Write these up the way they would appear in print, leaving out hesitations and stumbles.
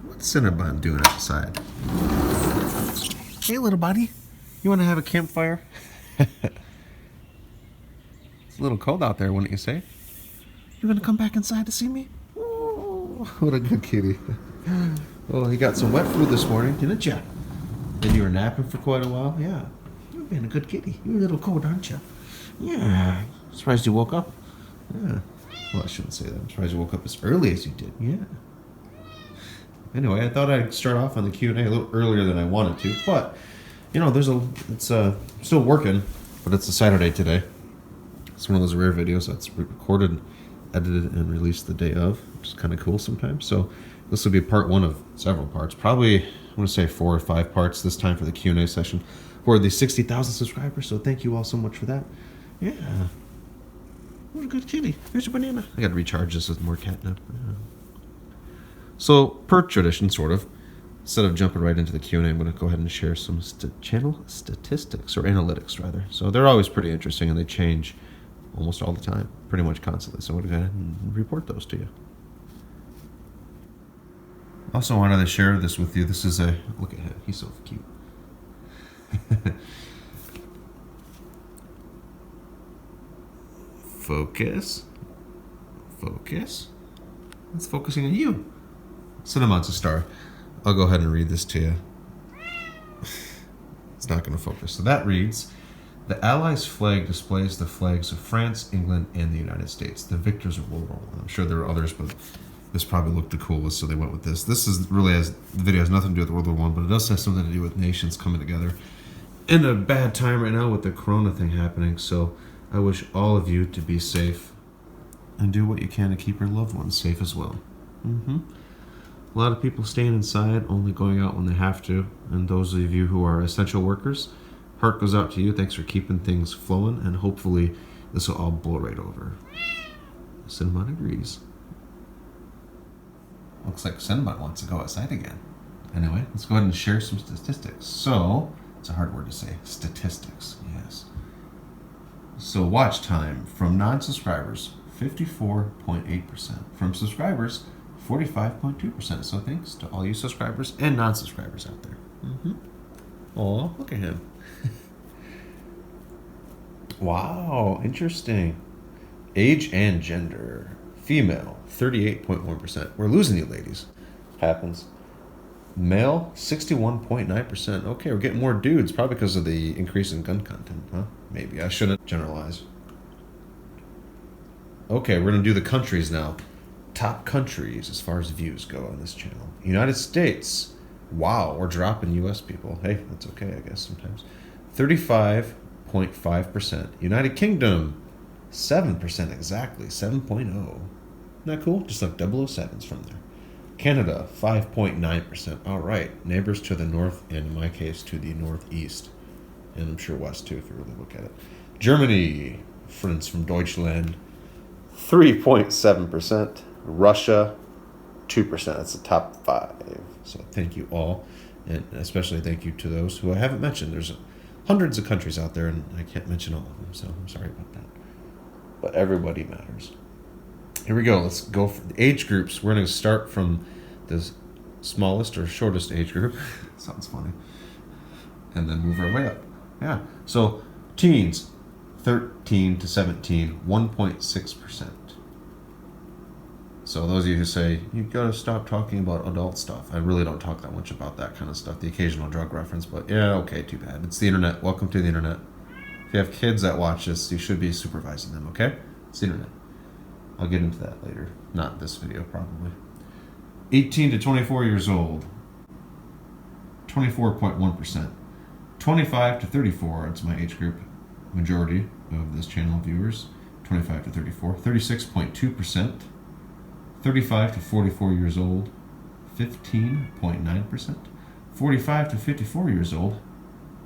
What's Cinnabon doing outside? Hey, little buddy. You want to have a campfire? It's a little cold out there, wouldn't you say? You want to come back inside to see me? Oh, what a good kitty. Oh, he got some wet food this morning, didn't you? Then you were napping for quite a while? Yeah. You've been a good kitty. You're a little cold, aren't you? Yeah. Surprised you woke up? Yeah. Well, I shouldn't say that. I'm surprised you woke up as early as you did. Yeah. Anyway, I thought I'd start off on the Q&A a little earlier than I wanted to, but, you know, it's still working, but it's a Saturday today. It's one of those rare videos that's recorded, edited, and released the day of, which is kind of cool sometimes. So this will be part one of several parts. Probably, I want to say 4 or 5 parts this time for the Q&A session for the 60,000 subscribers. So thank you all so much for that. Yeah. What a good kitty. Here's a banana. I got to recharge this with more catnip. Yeah. So, per tradition, sort of, instead of jumping right into the Q&A, I'm going to go ahead and share some channel statistics, or analytics, rather. So they're always pretty interesting, and they change almost all the time, pretty much constantly. So I'm going to go ahead and report those to you. Also wanted to share this with you. This is a, look at him, he's so cute. Focus. Focus. It's focusing on you. Cinnabon's a star. I'll go ahead and read this to you. It's not going to focus. So that reads, the Allies' flag displays the flags of France, England, and the United States, the victors of World War I. I'm sure there are others, but this probably looked the coolest, so they went with this. This is really, the video has nothing to do with World War I, but it does have something to do with nations coming together in a bad time right now with the corona thing happening. So I wish all of you to be safe and do what you can to keep your loved ones safe as well. A lot of people staying inside, only going out when they have to. And those of you who are essential workers, heart goes out to you. Thanks for keeping things flowing, and hopefully this will all blow right over. Cinnabon agrees. Looks like Cinnabon wants to go outside again. Anyway, let's go ahead and share some statistics. So, it's a hard word to say. Statistics, yes. So watch time from non-subscribers, 54.8%. From subscribers, 45.2%. So thanks to all you subscribers and non-subscribers out there. Oh, look at him. Wow, interesting. Age and gender. Female, 38.1%. We're losing you, ladies. Happens. Male, 61.9%. Okay, we're getting more dudes, probably because of the increase in gun content, huh? Maybe. I shouldn't generalize. Okay, we're going to do the countries now. Top countries as far as views go on this channel. United States. Wow, we're dropping U.S. people. Hey, that's okay, I guess, sometimes. 35.5%. United Kingdom, 7% exactly. 7.0. Isn't that cool? Just like 007s from there. Canada, 5.9%. All right. Neighbors to the north, and in my case, to the northeast. And I'm sure west, too, if you really look at it. Germany, friends from Deutschland, 3.7%. Russia, 2%. That's the top 5. So thank you all. And especially thank you to those who I haven't mentioned. There's hundreds of countries out there, and I can't mention all of them, so I'm sorry about that. But everybody matters. Here we go. Let's go for the age groups. We're going to start from the smallest or shortest age group. Sounds funny. And then move our way up. Yeah. So teens, 13 to 17, 1.6%. So those of you who say, you've got to stop talking about adult stuff. I really don't talk that much about that kind of stuff. The occasional drug reference, but yeah, okay, too bad. It's the internet. Welcome to the internet. If you have kids that watch this, you should be supervising them, okay? It's the internet. I'll get into that later. Not this video, probably. 18 to 24 years old, 24.1%. 25 to 34, it's my age group. Majority of this channel viewers, 25 to 34. 36.2%. 35 to 44 years old, 15.9%. 45 to 54 years old,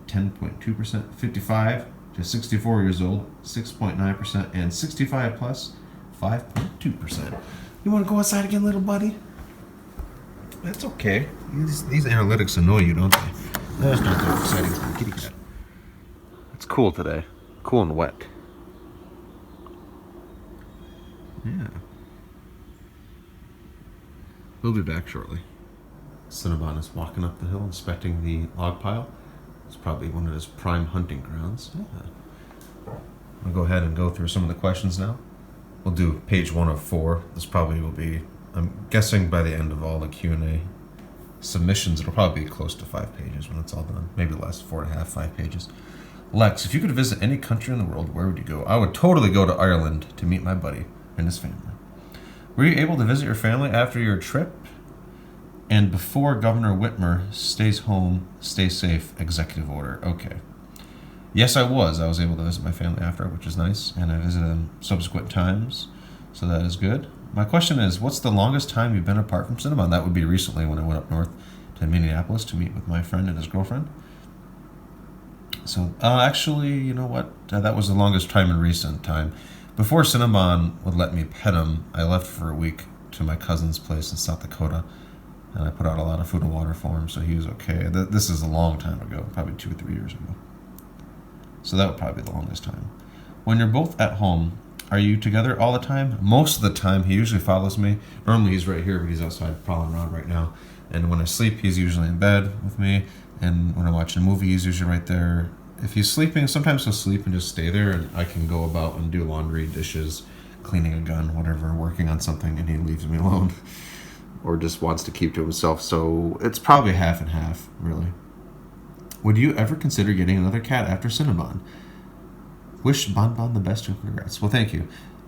10.2%. 55 to 64 years old, 6.9%. And 65 plus, 5.2%. You want to go outside again, little buddy? That's okay. These analytics annoy you, don't they? That's not so exciting for a kitty cat. It's cool today. Cool and wet. Yeah. We'll be back shortly. Cinnabon is walking up the hill, inspecting the log pile. It's probably one of his prime hunting grounds. Yeah. I'll go ahead and go through some of the questions now. We'll do page 1 of 4. This probably will be, I'm guessing by the end of all the Q&A submissions, it'll probably be close to 5 pages when it's all done. Maybe less, 4.5, 5 pages. Lex, if you could visit any country in the world, where would you go? I would totally go to Ireland to meet my buddy and his family. Were you able to visit your family after your trip? And before Governor Whitmer stays home, stay safe, executive order. Okay. Yes, I was. I was able to visit my family after, which is nice, and I visited them subsequent times, so that is good. My question is, what's the longest time you've been apart from Cinnabon? That would be recently when I went up north to Minneapolis to meet with my friend and his girlfriend. So, actually, you know what? That was the longest time in recent time. Before Cinnabon would let me pet him, I left for a week to my cousin's place in South Dakota, and I put out a lot of food and water for him, so he was okay. This is a long time ago, probably 2 or 3 years ago. So that would probably be the longest time. When you're both at home, are you together all the time? Most of the time, he usually follows me. Normally he's right here, but he's outside prowling around right now. And when I sleep, he's usually in bed with me. And when I'm watching a movie, he's usually right there. If he's sleeping, sometimes he'll sleep and just stay there, and I can go about and do laundry, dishes, cleaning a gun, whatever, working on something, and he leaves me alone. Or just wants to keep to himself. So it's probably half and half, really. Would you ever consider getting another cat after Cinnabon? Wish Bonbon the best and congrats. Well, thank you.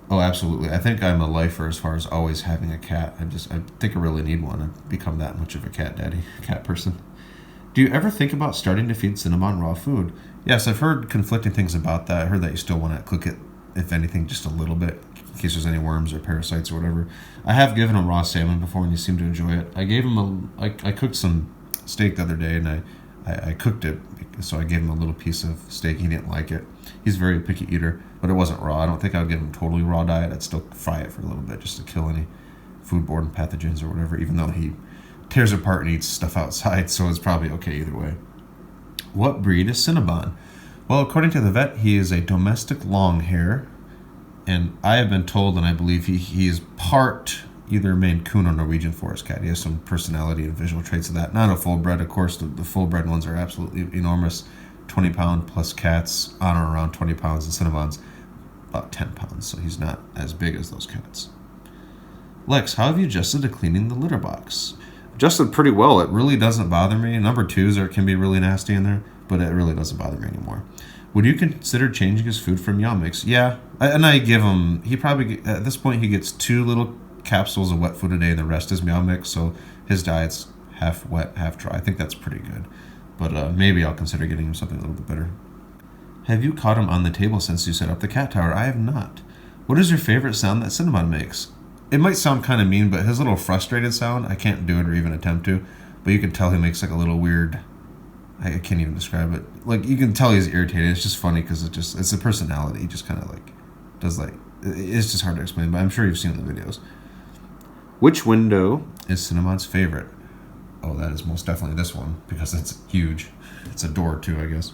Oh, absolutely. I think I'm a lifer as far as always having a cat. I think I really need one. I've become that much of a cat daddy, cat person. Do you ever think about starting to feed Cinnabon raw food? Yes, I've heard conflicting things about that. I heard that you still want to cook it, if anything, just a little bit, in case there's any worms or parasites or whatever. I have given him raw salmon before, and he seemed to enjoy it. I gave him I cooked some steak the other day, and I cooked it, so I gave him a little piece of steak. He didn't like it. He's a very picky eater, but it wasn't raw. I don't think I would give him a totally raw diet. I'd still fry it for a little bit just to kill any foodborne pathogens or whatever, even though he tears apart and eats stuff outside, so it's probably okay either way. What breed is Cinnabon? Well, according to the vet, he is a domestic long hair, and I have been told, and I believe he is part either Maine Coon or Norwegian Forest Cat. He has some personality and visual traits of that. Not a full bred, of course. The full bred ones are absolutely enormous. 20-pound plus cats, on or around 20 pounds, and Cinnabon's about 10 pounds, so he's not as big as those cats. Lex, how have you adjusted to cleaning the litter box? Adjusted pretty well. It really doesn't bother me. Number 2s can be really nasty in there, but it really doesn't bother me anymore. Would you consider changing his food from Meow Mix? Yeah, and I give him, he probably, at this point, he gets 2 little capsules of wet food a day, and the rest is Meow Mix, so his diet's half wet, half dry. I think that's pretty good, but maybe I'll consider getting him something a little bit better. Have you caught him on the table since you set up the cat tower? I have not. What is your favorite sound that Cinnabon makes? It might sound kind of mean, but his little frustrated sound, I can't do it or even attempt to, but you can tell he makes like a little weird, I can't even describe it. Like, you can tell he's irritated. It's just funny because it's a personality. He just kind of like does like, it's just hard to explain, but I'm sure you've seen the videos. Which window is Cinnabon's favorite? Oh, that is most definitely this one, because it's huge. It's a door too, I guess.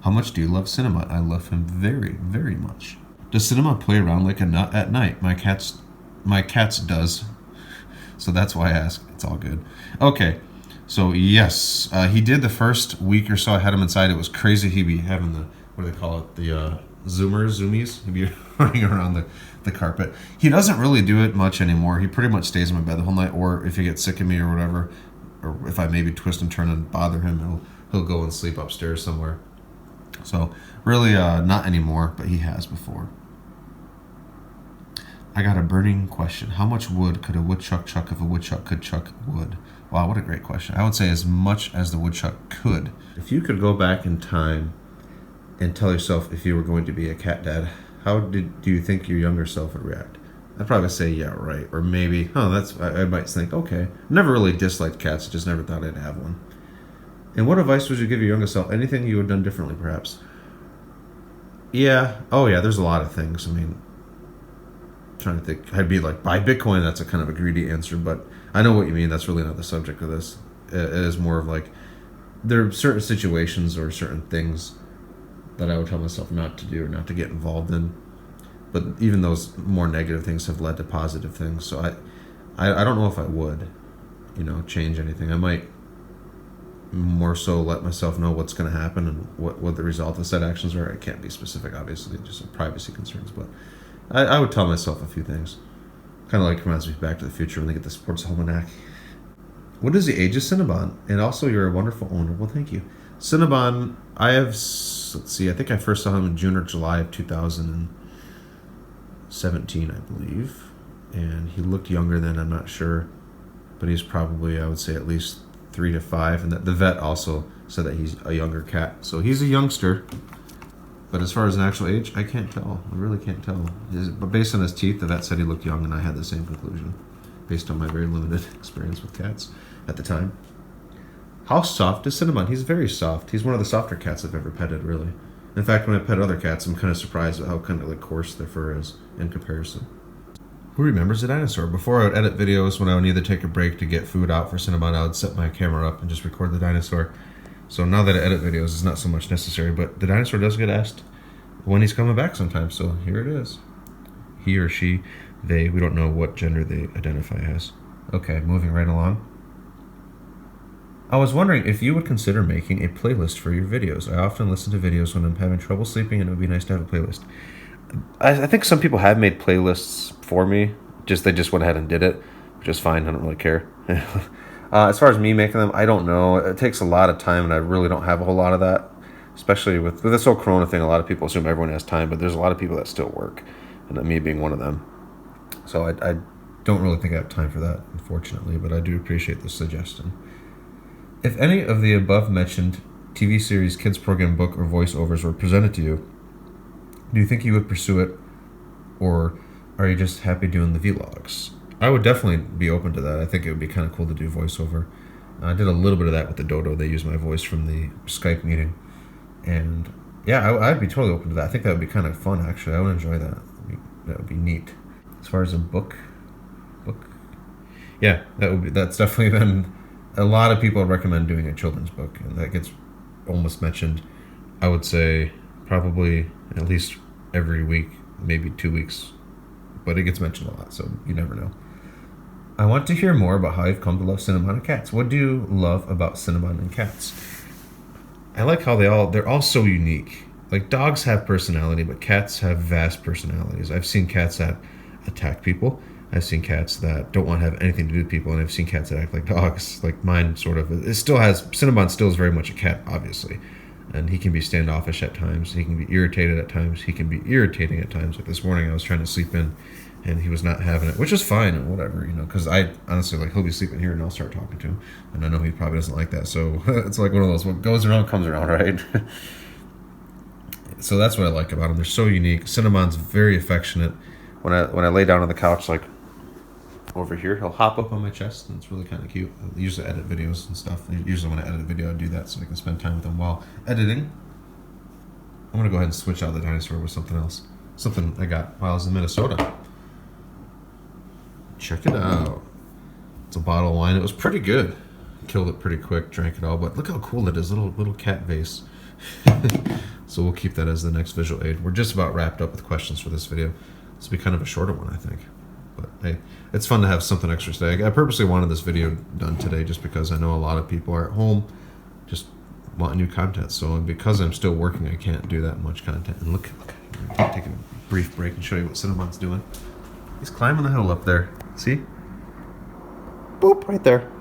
How much do you love Cinnabon? I love him very, very much. Does Cinnabon play around like a nut at night? My cat's does. So that's why I ask. It's all good. Okay. So yes, he did the first week or so I had him inside. It was crazy. He'd be having the, what do they call it? The zoomies. He'd be running around the carpet. He doesn't really do it much anymore. He pretty much stays in my bed the whole night, or if he gets sick of me or whatever, or if I maybe twist and turn and bother him, he'll go and sleep upstairs somewhere. So really not anymore, but he has before. I got a burning question. How much wood could a woodchuck chuck if a woodchuck could chuck wood? Wow, what a great question. I would say as much as the woodchuck could. If you could go back in time and tell yourself if you were going to be a cat dad, how do you think your younger self would react? I'd probably say, yeah, right. Or maybe, I might think, okay. Never really disliked cats, just never thought I'd have one. And what advice would you give your younger self? Anything you would have done differently, perhaps? Yeah. Oh, yeah, there's a lot of things. I mean, trying to think. I'd be like, buy Bitcoin. That's a kind of a greedy answer, but I know what you mean. That's really not the subject of this. It is more of like, there are certain situations or certain things that I would tell myself not to do or not to get involved in. But even those more negative things have led to positive things. So I don't know if I would. change anything. I might more so let myself know what's going to happen and what the result of said actions are. I can't be specific, obviously, just privacy concerns, but I would tell myself a few things. Kind of like reminds me of Back to the Future when they get the sports almanac. What is the age of Cinnabon? And also, you're a wonderful owner. Well, thank you. Cinnabon, I think I first saw him in June or July of 2017, I believe. And he looked younger then, I'm not sure. But he's probably, I would say, at least 3 to 5. And the vet also said that he's a younger cat. So he's a youngster. But as far as an actual age, I can't tell. I really can't tell. But based on his teeth, the vet said he looked young, and I had the same conclusion based on my very limited experience with cats at the time. How soft is Cinnabon? He's very soft. He's one of the softer cats I've ever petted, really. In fact, when I pet other cats, I'm kind of surprised at how kind of coarse their fur is in comparison. Who remembers a dinosaur? Before I would edit videos, when I would either take a break to get food out for Cinnabon, I would set my camera up and just record the dinosaur. So now that I edit videos, it's not so much necessary, but the dinosaur does get asked when he's coming back sometimes, so here it is. He or she, they, we don't know what gender they identify as. Okay, moving right along. I was wondering if you would consider making a playlist for your videos. I often listen to videos when I'm having trouble sleeping, and it would be nice to have a playlist. I think some people have made playlists for me. They just went ahead and did it, which is fine. I don't really care. As far as me making them, I don't know. It takes a lot of time, and I really don't have a whole lot of that. Especially with this whole Corona thing, a lot of people assume everyone has time, but there's a lot of people that still work, and me being one of them. So I don't really think I have time for that, unfortunately, but I do appreciate the suggestion. If any of the above-mentioned TV series, kids program, book, or voiceovers were presented to you, do you think you would pursue it, or are you just happy doing the vlogs? I would definitely be open to that. I think it would be kind of cool to do voiceover. I did a little bit of that with the Dodo. They used my voice from the Skype meeting. And yeah, I'd be totally open to that. I think that would be kind of fun, actually. I would enjoy that. That would be neat. As far as a book, yeah, that's definitely been, a lot of people recommend doing a children's book, and that gets almost mentioned, I would say, probably at least every week, maybe 2 weeks, but it gets mentioned a lot, so you never know. I want to hear more about how you've come to love Cinnabon and cats. What do you love about Cinnabon and cats? I like how they're all so unique. Like, dogs have personality, but cats have vast personalities. I've seen cats that attack people. I've seen cats that don't want to have anything to do with people, and I've seen cats that act like dogs. Like mine, sort of. Cinnabon still is very much a cat, obviously. And he can be standoffish at times. He can be irritated at times. He can be irritating at times. Like this morning, I was trying to sleep in, and he was not having it, which is fine and whatever, because I honestly, he'll be sleeping here, and I'll start talking to him. And I know he probably doesn't like that. So it's like one of those, what goes around comes around, right? So that's what I like about him. They're so unique. Cinnabon's very affectionate. When I lay down on the couch, over here, he'll hop up on my chest, and it's really kind of cute. I usually edit videos and stuff. Usually when I edit a video, I do that so I can spend time with him while editing. I'm going to go ahead and switch out the dinosaur with something else. Something I got while I was in Minnesota. Check it out. It's a bottle of wine. It was pretty good. Killed it pretty quick, drank it all, but look how cool it is. Little cat vase. So we'll keep that as the next visual aid. We're just about wrapped up with questions for this video. This will be kind of a shorter one, I think. But hey, it's fun to have something extra today. I purposely wanted this video done today just because I know a lot of people are at home just wanting new content. So because I'm still working, I can't do that much content. And look, I'll take a brief break and show you what Cinnabon's doing. He's climbing the hill up there. See? Boop, right there.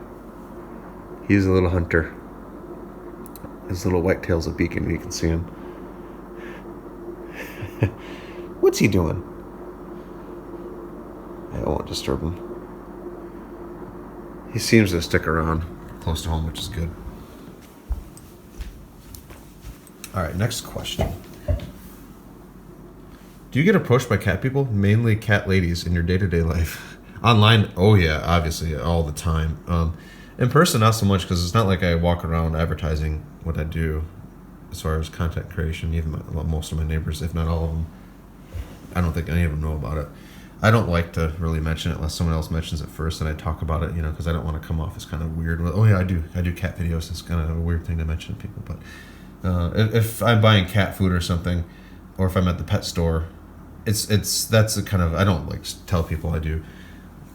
He's a little hunter. His little white tail's a beacon, you can see him. What's he doing? I won't disturb him. He seems to stick around close to home, which is good. All right, next question. Do you get approached by cat people, mainly cat ladies, in your day-to-day life? Online, oh yeah, obviously, all the time. In person, not so much, because it's not like I walk around advertising what I do as far as content creation. Even most of my neighbors, if not all of them, I don't think any of them know about it. I don't like to really mention it unless someone else mentions it first, and I talk about it, because I don't want to come off as kind of weird. Oh yeah, I do cat videos. It's kind of a weird thing to mention to people. But if I'm buying cat food or something, or if I'm at the pet store, that's a kind of, I don't like to tell people I do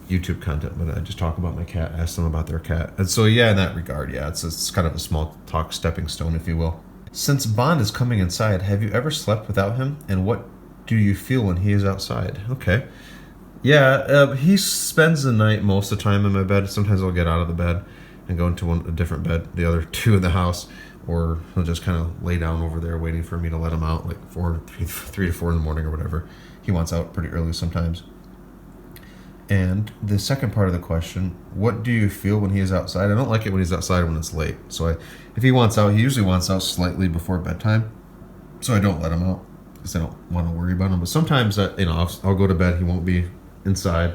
YouTube content, but I just talk about my cat, ask them about their cat. And so, yeah, in that regard, yeah, it's kind of a small talk stepping stone, if you will. Since Bond is coming inside, have you ever slept without him? And what do you feel when he is outside? Okay. Yeah, he spends the night most of the time in my bed. Sometimes I'll get out of the bed and go into a different bed, the other two in the house, or he'll just kind of lay down over there waiting for me to let him out, like 3 to 4 in the morning or whatever. He wants out pretty early sometimes. And the second part of the question, what do you feel when he is outside? I don't like it when he's outside when it's late. So if he wants out, he usually wants out slightly before bedtime. So I don't let him out because I don't want to worry about him. But sometimes, I'll go to bed, he won't be inside,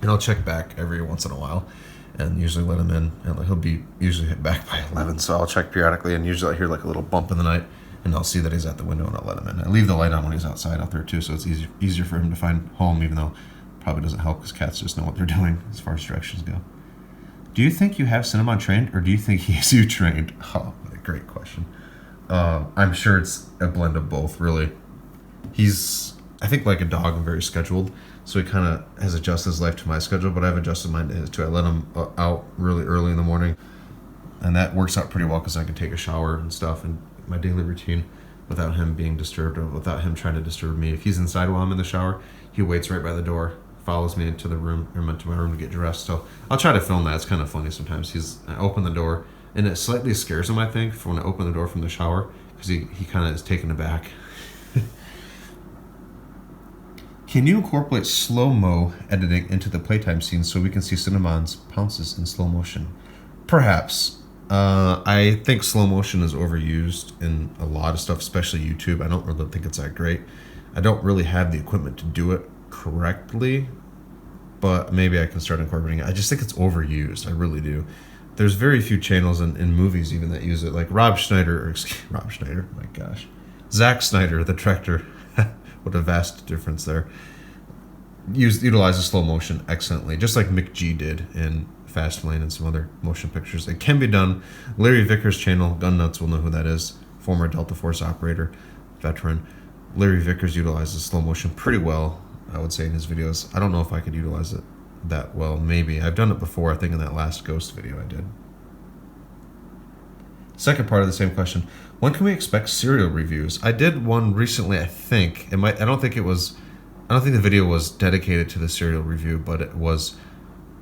and I'll check back every once in a while and usually let him in. And he'll be usually back by 11, so I'll check periodically, and usually I hear like a little bump in the night, and I'll see that he's at the window, and I'll let him in. I leave the light on when he's outside out there too, so it's easier for him to find home, even though probably doesn't help because cats just know what they're doing as far as directions go. Do you think you have Cinnabon trained, or do you think he has you trained? Oh, what a great question. I'm sure it's a blend of both, really. He's, I think, like a dog, and very scheduled, so he kind of has adjusted his life to my schedule, but I've adjusted mine to his too. I let him out really early in the morning, and that works out pretty well because I can take a shower and stuff and my daily routine without him being disturbed or without him trying to disturb me. If he's inside while I'm in the shower, he waits right by the door, follows me into the room, or into my room to get dressed. So I'll try to film that. It's kind of funny sometimes. I open the door, and it slightly scares him, I think, for when I open the door from the shower, because he kind of is taken aback. Can you incorporate slow-mo editing into the playtime scenes so we can see Cinnabon's pounces in slow motion? Perhaps. I think slow motion is overused in a lot of stuff, especially YouTube. I don't really think it's that great. I don't really have the equipment to do it correctly, but maybe I can start incorporating it. I just think it's overused. I really do. There's very few channels in movies even that use it, like Zack Snyder, the director. What a vast difference there. Utilizes slow motion excellently, just like Mick G did in Fastlane and some other motion pictures. It can be done. Larry Vickers' channel, Gun Nuts will know who that is, former Delta Force operator, veteran. Larry Vickers utilizes slow motion pretty well, I would say, in his videos. I don't know if I could utilize it that well. Maybe. I've done it before, I think in that last Ghost video I did. Second part of the same question. When can we expect cereal reviews? I did one recently, I think. I don't think the video was dedicated to the cereal review, but it was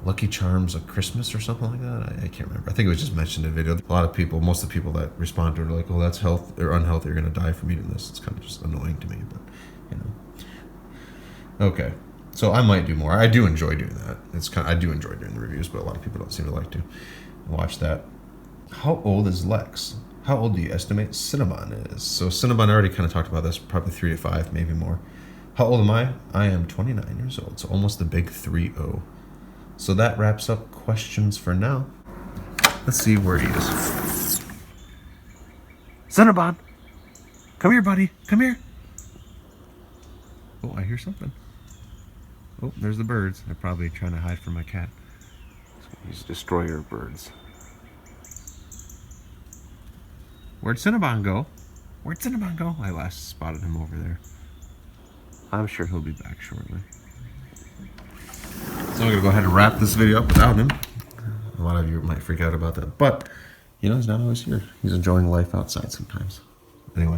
Lucky Charms of Christmas or something like that. I can't remember. I think it was just mentioned in the video. A lot of people, most of the people that respond to it are like, oh, that's health or unhealthy. You're going to die from eating this. It's kind of just annoying to me, but, Okay. So I might do more. I do enjoy doing that. I do enjoy doing the reviews, but a lot of people don't seem to like to watch that. How old is Lex? How old do you estimate Cinnabon is? So Cinnabon, I already kind of talked about this, probably 3 to 5, maybe more. How old am I? I am 29 years old, so almost the big 3-0. So that wraps up questions for now. Let's see where he is. Cinnabon! Come here, buddy. Come here. Oh, I hear something. Oh, there's the birds. They're probably trying to hide from my cat. These destroyer birds. Where'd Cinnabon go? Where'd Cinnabon go? I last spotted him over there. I'm sure he'll be back shortly. So I'm going to go ahead and wrap this video up without him. A lot of you might freak out about that. But, he's not always here. He's enjoying life outside sometimes. Anyway,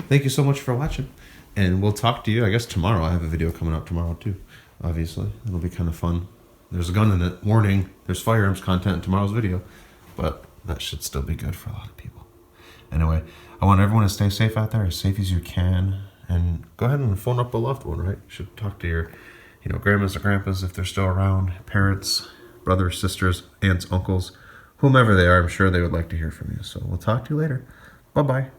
thank you so much for watching. And we'll talk to you, I guess, tomorrow. I have a video coming out tomorrow, too. Obviously. It'll be kind of fun. There's a gun in it. Warning, there's firearms content in tomorrow's video. But that should still be good for a lot of people. Anyway, I want everyone to stay safe out there, as safe as you can. And go ahead and phone up a loved one, right? You should talk to your, grandmas or grandpas if they're still around, parents, brothers, sisters, aunts, uncles, whomever they are. I'm sure they would like to hear from you. So we'll talk to you later. Bye-bye.